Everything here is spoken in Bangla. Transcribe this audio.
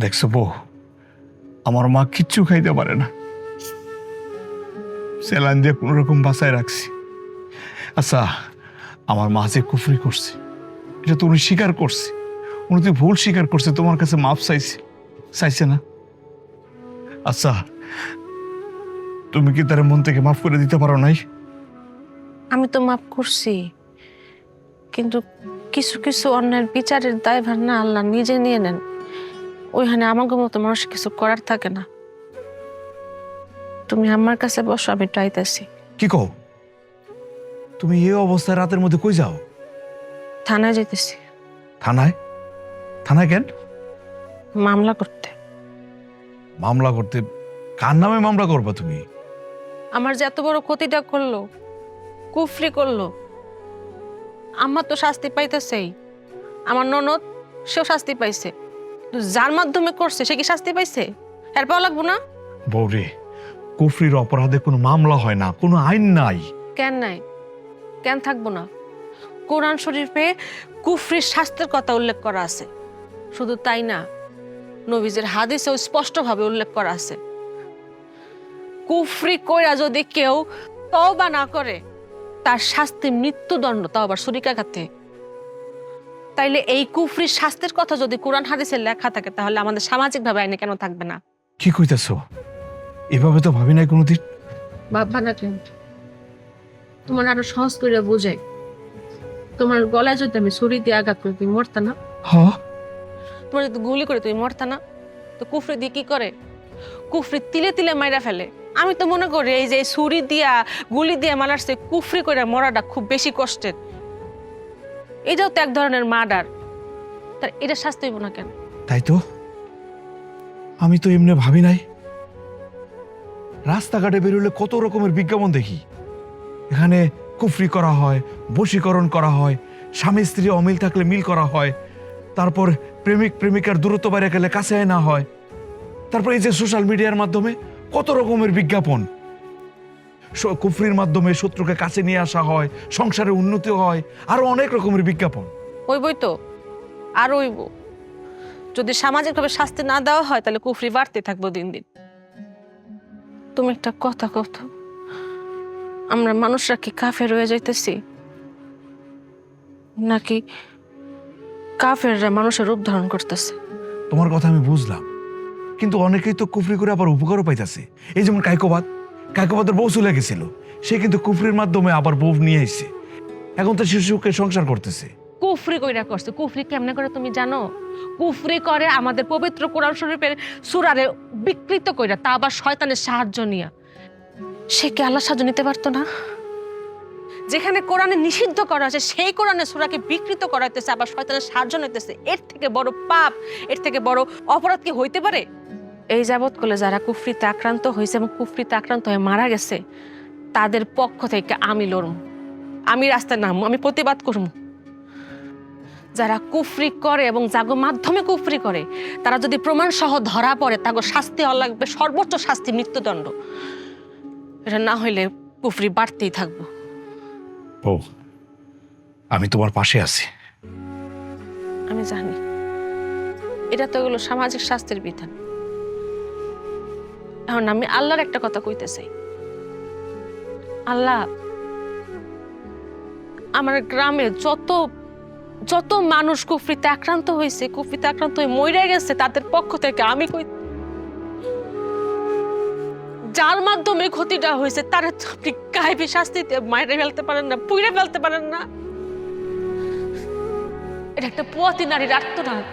দেখছো বউ, আমার মা কিচ্ছু খাইতে পারে না, স্যালাইন দিয়ে কোন রকম বাঁচায় রাখছি। আচ্ছা, আমার মা যে কুফরি করছে এটা তো উনি স্বীকার করছে, উনি তো ভুল স্বীকার করছে, তোমার কাছে মাফ চাইছে না? আচ্ছা, তুমি কি তার মন থেকে মাফ করে দিতে পারো নাই? আমি তো মাফ করছি, কিন্তু কিছু কিছু অন্যায়ের বিচারের দায়ভার না আল্লাহ নিজে নিয়ে নেন। ওইখানে আমাকে মতো মানুষ কিছু করার থাকে না। তুমি আমার কাছে বসো, আমি ট্রাইতেছি। কি কও তুমি? এই অবস্থায় রাতের মধ্যে কই যাও? থানায় যেতেছি। থানায়? থানায় কেন? মামলা করতে। মামলা করতে? কার নামে মামলা করবা তুমি? আমার যে এত বড় ক্ষতিটা করলো, কুফরি করলো, আমার তো শাস্তি পাইতেছেই। আমার ননদ, সেও শাস্তি পাইছে। কিন্তু যার মাধ্যমে করছে সে কি শাস্তি পাইছে? এর পাওয়া লাগবো না? বৌরে, কুফরির অপরাধে কোনো মামলা হয় না, কোনো আইন নাই। কেন নাই? কেন থাকবো না? কোরআন শরীফে কুফরির শাস্তির কথা উল্লেখ করা আছে। শুধু তাই না, নবীজের হাদিসেও স্পষ্টভাবে উল্লেখ করা আছে, কুফরি কইরা যদি কেউ তওবা না করে তার শাস্তি মৃত্যুদণ্ড, তাও আবার ছুরিকাঘাতে। তাইলে এই কুফরির শাস্তির কথা যদি কোরআন হাদিসে লেখা থাকে, তাহলে আমাদের সামাজিকভাবে আইনে কেন থাকবে না? কি কইতেছো? এভাবে তো ভাবি নাই কোনোদিন। ভাববা না কেন? তোমার আরো সহজ করে বুঝাই। তোমার গলায় যদি আমি ছুরি দিয়ে আঘাত করি, তুমি মরতা না? হ্যাঁ, তোমার যদি গুলি করে তুমি মরতা না? তো কুফরি দিয়ে কি করে? কুফরি তিলে তিলে মাইরা ফেলে। আমি তো মনে করি এই যে ছুরি দিয়া গুলি দিয়া মারার চেয়ে কুফরি করে মরাটা খুব বেশি কষ্টের। এটাও তো এক ধরনের মার্ডার। তার এটা শাস্তি হইব না কেন? তাই তো, আমি তো এমনি ভাবি নাই। রাস্তাঘাটে বেরোলে কত রকমের বিজ্ঞাপন দেখি, এখানে কুফরি করা হয়, বশীকরণ করা হয়, স্বামী স্ত্রী অমিল থাকলে মিল করা হয়, তারপর প্রেমিক প্রেমিকার দূরত্ব বাইরে গেলে কাছে আনা হয়, তারপর এই যে সোশ্যাল মিডিয়ার মাধ্যমে কত রকমের বিজ্ঞাপন, কুফরির মাধ্যমে শত্রুকে কাছে নিয়ে আসা হয়, সংসারে উন্নতি হয়, আরো অনেক রকমের বিজ্ঞাপন। হইবই তো, আর হইব। যদি সামাজিকভাবে শাস্তি না দেওয়া হয়, তাহলে কুফরি বাড়তে থাকবো দিন দিন। তুমি একটা কথা কথা, আমরা মানুষরা কি কাফের হয়ে যাইতেছি, নাকি কাফেররা মানুষের রূপ ধারণ করতেছে? তোমার কথা আমি বুঝলাম, কিন্তু অনেকেই তো কুফরি করে আবার উপকারও পাইতেছে। এই যেমন কায়কোবাদের বউ চলে গেছিল, সে কিন্তু কুফরির মাধ্যমে আবার বউ নিয়ে এসেছে, এখন তো শিশুকে সংসার করতেছে। কুফরি কইরা করছে। কুফরি কেমনে করে তুমি জানো? কুফরি করে আমাদের পবিত্র কোরআন শরীফের সূরারে বিকৃত কইরা, তা আবার শয়তানের সাহায্য নিয়া। সে কি আল্লাহর সাহায্য নিতে পারতো না? যেখানে কোরআনে নিষিদ্ধ করা আছে সেই কোরআনের সূরাকে বিকৃত করাইতেছে, আবার শয়তানের সাহায্য নিতেছে। এর থেকে বড় পাপ, এর থেকে বড় অপরাধ কি হইতে পারে? এই যাবৎ কালে যারা কুফরিতে আক্রান্ত হয়েছে এবং কুফরিতে আক্রান্ত হয়ে মারা গেছে, তাদের পক্ষ থেকে আমি লড়ম, আমি রাস্তায় নামবো, আমি প্রতিবাদ করবো। যারা কুফরি করে এবং যাগো মাধ্যমে কুফরি করে, তারা যদি প্রমাণ সহ ধরা পড়ে, তাগো শাস্তি হওয়া লাগবে, সর্বোচ্চ শাস্তি মৃত্যুদণ্ড। এটা না হইলে কুফরি বাড়তেই থাকবো। ও, আমি তোমার পাশে আছি। আমি জানি এটা তো এগুলো সামাজিক শাস্তির বিধান। এখন আমি আল্লাহর একটা কথা কইতে চাই। আল্লাহ, আমার গ্রামে যত যত মানুষ কুফরিতে আক্রান্ত হয়েছে, কুফরিতে আক্রান্ত হয়ে মরে গেছে, তাদের পক্ষ থেকে আমি কই, যার মাধ্যমে ক্ষতিটা হয়েছে তারা তো আপনি গায়েবী শাস্তিতে মাইরে ফেলতে পারেন না, পুইরে ফেলতে পারেন না? এটা একটা পুয়াতি নারীর আর্তনাদ।